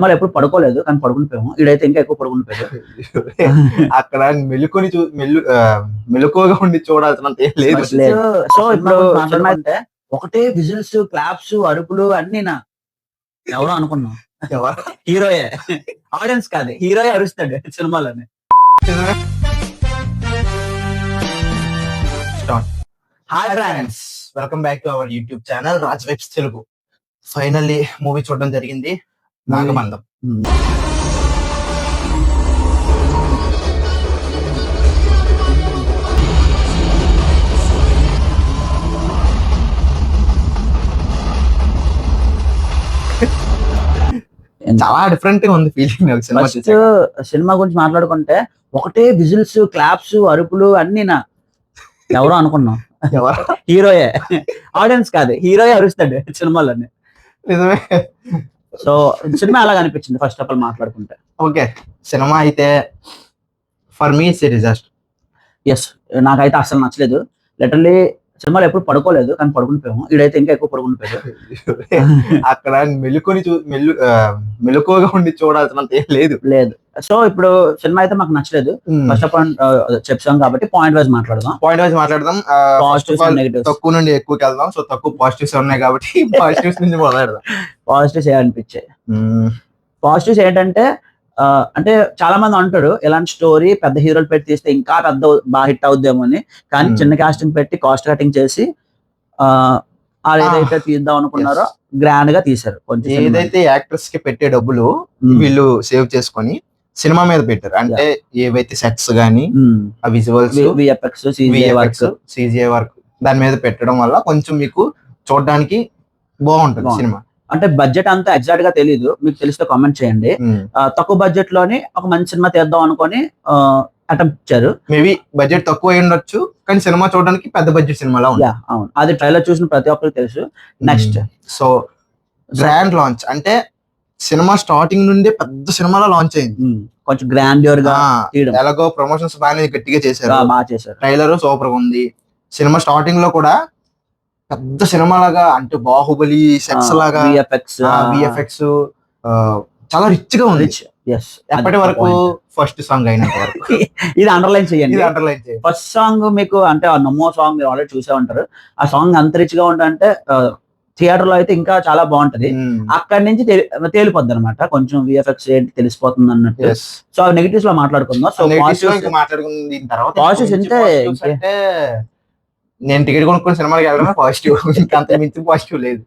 సినిమాలో ఎప్పుడు పడుకోలేదు కానీ పడుకునిపోయాము. ఈడైతే ఇంకా ఎక్కువ పడుకునిపోయాడు. అక్కడ మెలుకువగా ఉండి చూడాల్సినంత ఏం లేదు. సో ఇప్పుడు సినిమా అంటే ఒకటే విజిల్స్, క్లాప్స్, అరుపులు అన్ని ఎవరో అనుకున్నాం. హీరోయే, ఆడియన్స్ కాదు, హీరోయే అరుస్తాడు సినిమాలోనే. Hi friends, welcome back to our YouTube channel Raj webs Telugu. Finally movie చూడడం జరిగింది, నాగబంధం. చాలా డిఫరెంట్ గా ఉంది ఫీలింగ్. సినిమా గురించి మాట్లాడుకుంటే ఒకటే విజిల్స్, క్లాప్స్, అరుపులు అన్ని ఎవరో అనుకున్నాం. హీరోయే, ఆడియన్స్ కాదు, హీరోయే అరుస్తాడు సినిమాలోనే. నిజమే. సో సినిమా అలాగ అనిపించింది ఫస్ట్ ఆఫ్ ఆల్ మాట్లాడుకుంటే. ఓకే, సినిమా అయితే for me it's a disaster. Yes, నాకైతే అసలు నచ్చలేదు. లిటరల్లీ సినిమాలో ఎప్పుడు పడుకోలేదు కానీ పడుకునిపోయాము. ఈడైతే ఇంకా ఎక్కువ పడుకునిపోయాడు. అక్కడ మెలుకువగా ఉండి చూడాల్సినంత ఏం లేదు. సో ఇప్పుడు సినిమా అయితే మాకు నచ్చలేదు. ఫస్ట్ ఆఫ్ ఆల్ చెప్పాం కాబట్టి పాయింట్ వైజ్ మాట్లాడదాం. Positives and negatives. తక్కువ నుండి ఎక్కువకి వెళ్దాం. సో తక్కువ పాజిటివ్స్ ఉన్నాయి కాబట్టి పాజిటివ్స్ నుంచి మొదలెడదాం. పాజిటివ్స్ ఏమనిపించాయి? పాజిటివ్స్ ఏంటంటే అంటే చాలా మంది అంటారు ఇలాంటి స్టోరీ పెద్ద హీరోలు పెట్టి తీస్తే ఇంకా పెద్ద బాగా హిట్ అవుద్దేమో అని. కానీ చిన్న కాస్టింగ్ పెట్టి కాస్ట్ కటింగ్ చేసి ఏదైతే తీద్దాం అనుకున్నారో గ్రాండ్ గా తీశారు. కొంచెం ఏదైతే యాక్టర్స్ కి పెట్టే డబ్బులు వీళ్ళు సేవ్ చేసుకొని సినిమా మీద పెట్టారు. అంటే ఏవైతే సెట్స్ గానీ, ఆ విజువల్స్, విఎఫ్ఎక్స్, సిజిఐ వర్క్ దాని మీద పెట్టడం వల్ల కొంచెం మీకు చూడడానికి బాగుంటుంది సినిమా. అంటే బడ్జెట్ అంతా ఎగ్జాక్ట్ గా తెలీదు, మీకు తెలిస్తే కామెంట్ చేయండి. తక్కువ బడ్జెట్ లోని ఒక మంచి సినిమా తీద్దాం అనుకొని అటెంప్ట్ ఇచ్చారు. మేబీ బడ్జెట్ తక్కువ అయి ఉండొచ్చు కానీ సినిమా చూడడానికి పెద్ద బడ్జెట్ సినిమాలా ఉంది. అవును, అది ట్రైలర్ చూసిన ప్రతి ఒక్కరికి తెలుసు. నెక్స్ట్, సో గ్రాండ్ లాంచ్ అంటే సినిమా స్టార్టింగ్ నుండి పెద్ద సినిమాలో లాంచ్ అయింది. కొంచెం గ్రాండియర్ గా, ఎలాగో ప్రమోషన్స్ బాగా గట్టిగా చేశారు. ట్రైలర్ సూపర్ గా ఉంది. సినిమా స్టార్టింగ్ లో కూడా పెద్ద సినిమా లాగా, అంటే బాహుబలి సెట్స్ లాగా విఎఫ్ఎక్స్ చాలా రిచ్ గా ఉంది. ఎప్పటి వరకు ఫస్ట్ సాంగ్ అయినంత వరకు ఇది అండర్లైన్ చేయండి. ఫస్ట్ సాంగ్ మీకు అంటే నమ్మో సాంగ్ మీరు ఆల్రెడీ చూసే ఉంటారు. ఆ సాంగ్ అంత రిచ్ గా ఉంటే థియేటర్ లో అయితే ఇంకా చాలా బాగుంటది. అక్కడి నుంచి తేలిపోద్ది అనమాట, కొంచెం విఎఫ్ఎక్స్ ఏంటి తెలిసిపోతుంది అన్నట్టు. సో నెగిటివ్స్ లో మాట్లాడుకుందాం. సో పాజిటివ్స్ అంటే నేను టికెట్ కొనుక్కుని సినిమాకి వెళ్ళడం పాజిటివ్, ఇంకా అంత మించి పాజిటివ్ లేదు.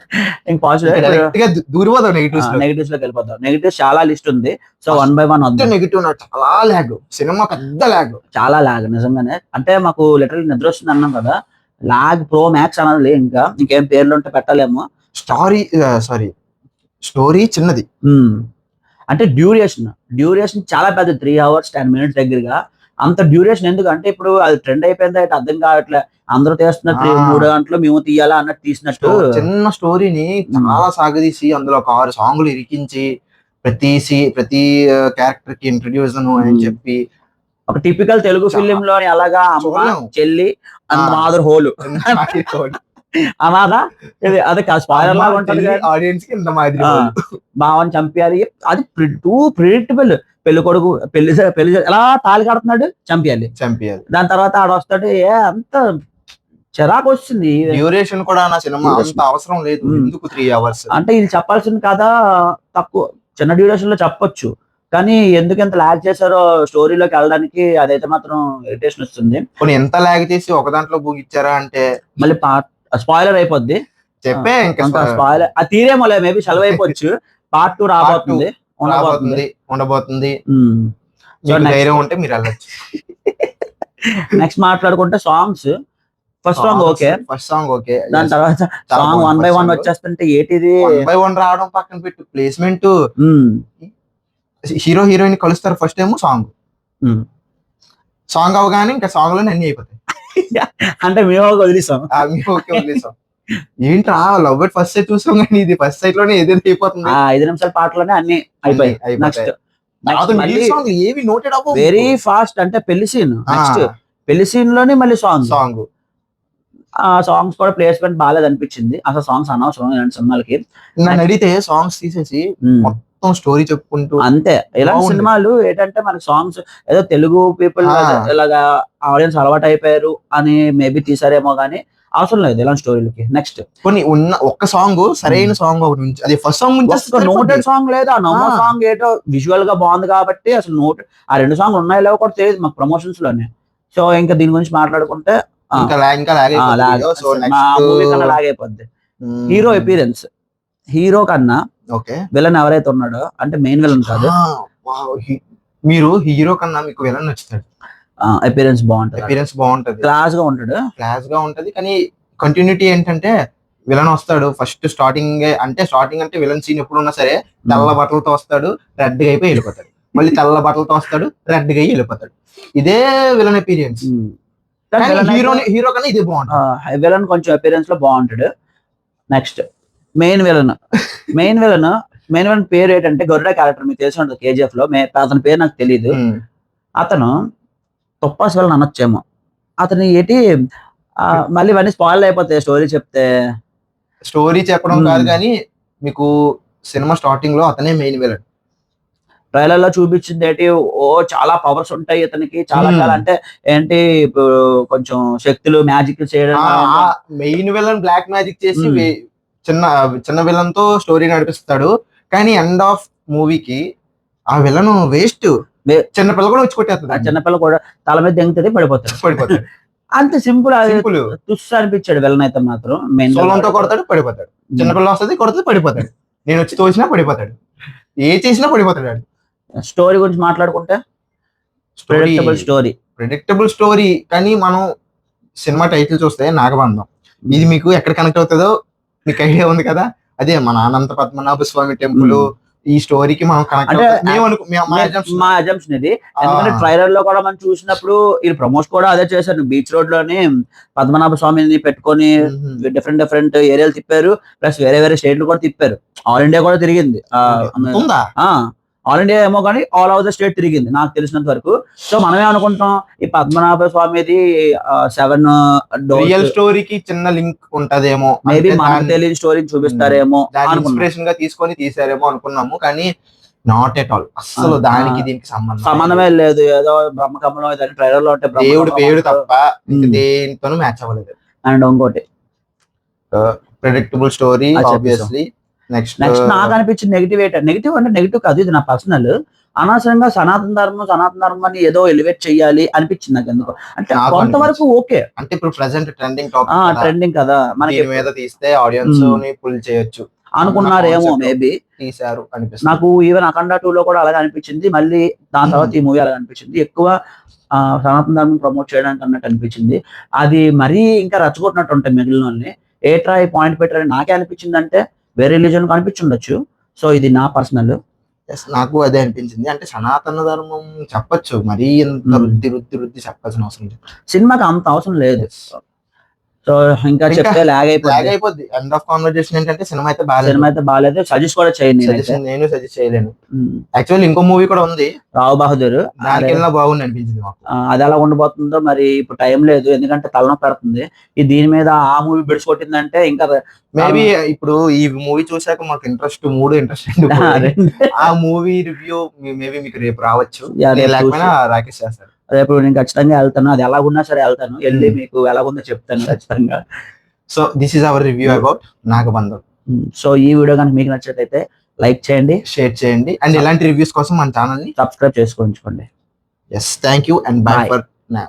దూరిపోతాం నెగిటివ్స్ లోకి వెళ్ళిపోతాం. నెగిటివ్స్ చాలా లిస్ట్ ఉంది. సో వన్ బై వన్ వద్దాం. నెగిటివ్ చాలా లాగ్, సినిమా పెద్ద లాగ్, చాలా లాగ్ నిజంగానే. అంటే మాకు లిటరల్లీ నిద్ర వస్తుంది అన్నాం కదా, లాగ్ ప్రో మ్యాక్స్ అన్నది ఇంకేం పేర్లు ఉంటే పెట్టలేము. స్టోరీ చిన్నది, అంటే డ్యూరేషన్ చాలా పెద్ద, 3 hours 10 minutes దగ్గరగా. అంత డ్యూరేషన్ ఎందుకు అంటే ఇప్పుడు అది ట్రెండ్ అయిపోయింది అయితే అర్థం కావట్లే. అందరూ తీస్తున్నట్టు 3 గంటలు మేము తీయాలా అన్నట్టు తీసినట్టు చిన్న స్టోరీని చాలా సాగదీసి అందులో ఒక 6 సాంగ్లు ఇరికించి ప్రతి క్యారెక్టర్ కి ఇంట్రడ్యూస్ అని చెప్పి ఒక టిపికల్ తెలుగు ఫిలిం లోని అలాగా అమ్మ, చెల్లి, మాదర్ హోల్ అనాదా అదే స్పాయిలర్ లాగా ఉంటుంది. ఆడియన్స్ కి ఇంత మాదిరి బావని చంపేయాలి, అది టూ ప్రిడిక్టబుల్. పెళ్లి కొడుకు పెళ్లి ఎలా తాళి కడుతున్నాడు, చంపేయాలి. దాని తర్వాత ఆడ వస్తాడు, అంత చిరాకు వస్తుంది. డ్యూరేషన్ కూడా నా సినిమా అంత అవసరం లేదు, ఎందుకు 3 hours అంటే ఇది చెప్పాల్సింది కదా, తక్కువ చిన్న డ్యూరేషన్ లో చెప్పొచ్చు. కానీ ఎందుకు ఎంత లాగ్ చేశారో స్టోరీలోకి వెళ్ళడానికి, అదైతే మాత్రం ఇరిటేషన్ వస్తుంది. కొన్ని ఎంత లాగ్ చేసి ఒక దాంట్లో బూగిచ్చారా అంటే మళ్ళీ స్పాయిలర్ అయిపోద్ది. చెప్పే స్పాయిలర్ అది తీరేమోలే, మేబీ సెలవు అయిపోవచ్చు. Part 2 రాబోతుంది, ఉండబోతుంది. ధైర్యం ఉంటే మీరు వెళ్ళచ్చు. నెక్స్ట్ మాట్లాడుకుంటే సాంగ్స్. ఫస్ట్ సాంగ్ ఓకే, దాని తర్వాత సాంగ్ 1 by 1 వచ్చేస్తుంటే ఏటిది 1 by 1 రావడం పక్కన పెట్టు, ప్లేస్మెంట్. హీరో హీరోయిన్ కలుస్తారు, ఫస్ట్ ఏమో సాంగ్ అవగానే ఇంకా సాంగ్ లోనే అన్ని అయిపోతాయి. అంటే మేము వదిలేసాం. ఏంట్రా లవ్ ఎట్ ఫస్ట్ సైట్ చూసాం కానీ ఇది ఫస్ట్ సైట్ లోనే ఏదైతే అయిపోతుంది. 5 నిమిషాల పాటలోనే అన్ని అయిపోయాయి. నెక్స్ట్ ఏవి నోటెడ్ వెరీ ఫాస్ట్, అంటే పెళ్లి సీన్. నెక్స్ట్ పెళ్లి సీన్ లోనే మళ్ళీ సాంగ్. ఆ సాంగ్స్ కూడా ప్లేస్మెంట్ బాగాలేదు అనిపించింది. అసలు సాంగ్స్ అనవసరం ఇలాంటి సినిమాలకి. నన్ను అడిగితే సాంగ్స్ తీసేసి మొత్తం స్టోరీ చెప్పుకుంటూ అంతే. ఇలాంటి బాగుంది. సినిమాలు ఏంటంటే మనకి సాంగ్స్ ఏదో తెలుగు పీపుల్ ఇలాగా ఆడియన్స్ అలవాటు అయిపోయారు అని మేబీ తీసారేమో గానీ అవసరం లేదు ఇలాంటి స్టోరీలకి. నెక్స్ట్ కొన్ని ఉన్న ఒక్క సాంగ్ సరైన సాంగ్ ఒకటి నుంచి అది ఫస్ట్ సాంగ్ ఒక్క నోటెడ్ సాంగ్ లేదు. ఆ నమో సాంగ్ ఏటో విజువల్ గా బాగుంది కాబట్టి అసలు నోట్ ఆ 2 సాంగ్ ఉన్నాయో లేవో కూడా తెలియదు మాకు ప్రమోషన్స్ లోనే. సో ఇంకా దీని గురించి మాట్లాడుకుంటే ఇంకా లాగైపోద్ది. హీరో అపీరెన్స్, హీరో కన్నా ఓకే విలన్ ఎవరైతే ఉన్నాడో అంటే మెయిన్ విలన్ కాదు, మీరు హీరో కన్నా మీకు విలన్ నచ్చుతాడు. అపీరెన్స్ బాగుంటది, అపీరెన్స్ బాగుంటది, క్లాస్ గా ఉంటాడు, క్లాస్ గా ఉంటది. కానీ కంటిన్యూటీ ఏంటంటే విలన్ వస్తాడు ఫస్ట్ స్టార్టింగ్ అంటే విలన్ సీన్ ఎప్పుడు ఉన్నా సరే తెల్ల బట్టలతో వస్తాడు, రెడ్ గా అయిపోయి వెళ్ళిపోతాడు. మళ్ళీ తెల్ల బట్టలతో వస్తాడు, రెడ్ గా అయ్యి వెళ్ళిపోతాడు. ఇదే విలన్ అపీరియన్స్. హీరో కన్నా ఇదే బాగుంటుంది. విలన్ కొంచెం అపీరెన్స్ లో బాగుంటాడు. నెక్స్ట్ మెయిన్ విలన్ పేరు ఏంటంటే గొర్రె క్యారెక్టర్ మీకు తెలిసి ఉంటుంది KGF లో. అతని పేరు నాకు తెలియదు. అతను తొప్పాస్ విలన్ అనొచ్చేమో. అతను ఏంటి మళ్ళీ ఇవన్నీ స్పాయిల్ అయిపోతాయి స్టోరీ చెప్తే. స్టోరీ చెప్పడం కాదు కానీ మీకు సినిమా స్టార్టింగ్ లో అతనే మెయిన్ విలన్. ట్రైలర్ లో చూపించింది ఏంటి, చాలా పవర్స్ ఉంటాయి ఇతనికి, చాలా అంటే ఏంటి కొంచెం శక్తులు మ్యాజిక్ చేయడం. మెయిన్ విలన్ బ్లాక్ మ్యాజిక్ చేసి చిన్న విలన్ తో స్టోరీ నడిపిస్తాడు. కానీ ఎండ్ ఆఫ్ మూవీకి ఆ విలన్ వేస్ట్, చిన్నపిల్ల కూడా వచ్చి కొట్టేస్తాడు. చిన్నపిల్ల కూడా తల మీద దెంగుతుంది, పడిపోతాడు. అంత సింపుల్. తుస్సు అనిపించాడు విలన్ అయితే మాత్రం. మెయిన్ తో కొడతాడు, పడిపోతాడు. చిన్నపిల్ల వస్తుంది, కొడుతుంది, పడిపోతాడు. నేను వచ్చి తోసినా పడిపోతాడు, ఏ చేసినా పడిపోతాడు. స్టోరీ గురించి మాట్లాడుకుంటే ప్రెడిక్టబుల్ స్టోరీ. కానీ మనం సినిమా టైటిల్ చూస్తే నాగబంధం, ఇది మీకు ఎక్కడ కనెక్ట్ అవుతుందో మీకు ఐడియా ఉంది కదా. అదే మన అనంత పద్మనాభ స్వామి టెంపుల్. ఈ స్టోరీకి మనం కనెక్ట్ మా అజంప్షన్ ఇది. ఎందుకంటే ట్రైలర్ లో కూడా మనం చూసినప్పుడు ఈ ప్రమోషన్ కూడా అదే చేశారు. బీచ్ రోడ్ లోని పద్మనాభ స్వామిని పెట్టుకొని డిఫరెంట్ ఏరియాలు తిప్పారు, ప్లస్ వేరే స్టేట్లు కూడా తిప్పారు. ఆల్ ఇండియా కూడా తిరిగింది. ఆల్ ఇండియా ఏమో కానీ ఆల్ ఓవర్ ద స్టేట్ తిరిగింది నాకు తెలిసినంత వరకు. సో మనమే అనుకుంటాం ఈ పద్మనాభ స్వామిది 7 రియల్ స్టోరీకి చిన్న లింక్ ఉంటదేమో, మేబీ మనకు తెలియని స్టోరీని చూపిస్తారేమో, ఇన్స్పిరేషన్ గా తీసుకొని తీసారేమో అనుకున్నాము. కానీ నాట్ ఎట్ ఆల్. అసలు దానికి దీనికి సంబంధమే లేదు. ఏదో బ్రహ్మకమలం ట్రైలర్ లో ఉంటే పేరు తప్ప దేనితోనూ మ్యాచ్ అవ్వలేదు. అండ్ ఇంకోటి ప్రెడిక్టబుల్ స్టోరీ ఆబ్వియస్లీ. నెక్స్ట్ నాకు అనిపించింది నెగిటివ్ అంటే నెగిటివ్ కాదు, ఇది నా పర్సనల్. అనవసరంగా సనాతన ధర్మాన్ని ఏదో ఎలివేట్ చెయ్యాలి అనిపించింది నాకు. ఎందుకు అంటే కొంతవరకు ఓకే, అంటే ఇప్పుడు ప్రెసెంట్ ట్రెండింగ్ కదా, మనకి మీద తీస్తే ఆడియన్స్ ని పుల్ చేయొచ్చు అనుకున్నారేమో, మేబీ తీసారు అనిపిస్తుంది. నాకు ఈవెన్ అఖండ 2 లో కూడా అలాగే అనిపించింది. మళ్ళీ దాని తర్వాత ఈ మూవీ అలాగే అనిపించింది. ఎక్కువ సనాతన ధర్మం ప్రమోట్ చేయడానికి అన్నట్టు అనిపించింది. అది మరీ ఇంకా రచ్చగొట్టినట్టు ఉంటాయి మిగిలిన వాళ్ళని. ఏట్రా ఈ పాయింట్ పెట్టారని నాకే అనిపించింది. అంటే వేరే రిలీజన్ కనిపించుండొచ్చు. సో ఇది నా పర్సనల్. నాకు అదే అనిపించింది. అంటే సనాతన ధర్మం చెప్పొచ్చు, మరీ ఇంత రుద్ది చెప్పాల్సిన అవసరం లేదు. సినిమాకి అంత అవసరం లేదు. సో ఇంకా చెప్తే లాగ్ అయిపోద్ది. ఎండ్ ఆఫ్ కాన్వర్జేషన్ ఏంటంటే సినిమా అయితే బాగాలేదు, సజెస్ట్ కూడా చేయండి. నేను సజెస్ట్ చేయలేను. యాక్చువల్లీ ఇంకో మూవీ కూడా ఉంది, రావు బహదూర్. దానికెళ్ళినా బాగుంది అనిపించింది మాకు. అది ఎలా ఉండబోతుందో మరి ఇప్పుడు టైం లేదు, ఎందుకంటే తలనొప్పి పెడుతుంది. దీని మీద ఆ మూవీ బిడ్స్ కొట్టిందంటే ఇంకా మేబీ ఇప్పుడు ఈ మూవీ చూసాక మాకు ఇంట్రెస్ట్ ఆ మూవీ రివ్యూ మేబీ మీకు రేపు రావచ్చు, లేకపోయినా రాకేష్ చేస్తాడు. రేపు నేను ఖచ్చితంగా వెళ్తాను, అది ఎలాగున్నా సరే వెళ్తాను, వెళ్ళి మీకు ఎలాగుందో చెప్తాను ఖచ్చితంగా. So this is our review about Nagabandham. So ఈ వీడియో కనుక మీకు నచ్చినట్లయితే లైక్ చేయండి, షేర్ చేయండి, అండ్ ఇలాంటి రివ్యూస్ కోసం మన ఛానల్ ని సబ్స్క్రైబ్ చేసుకోండి. Yes, thank you and bye for now.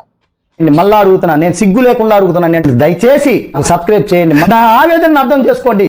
మళ్ళా అడుగుతున్నా, నేను సిగ్గు లేకుండా అడుగుతున్నాను, దయచేసి సబ్స్క్రైబ్ చేయండి, నా ఆవేదన అర్థం చేసుకోండి.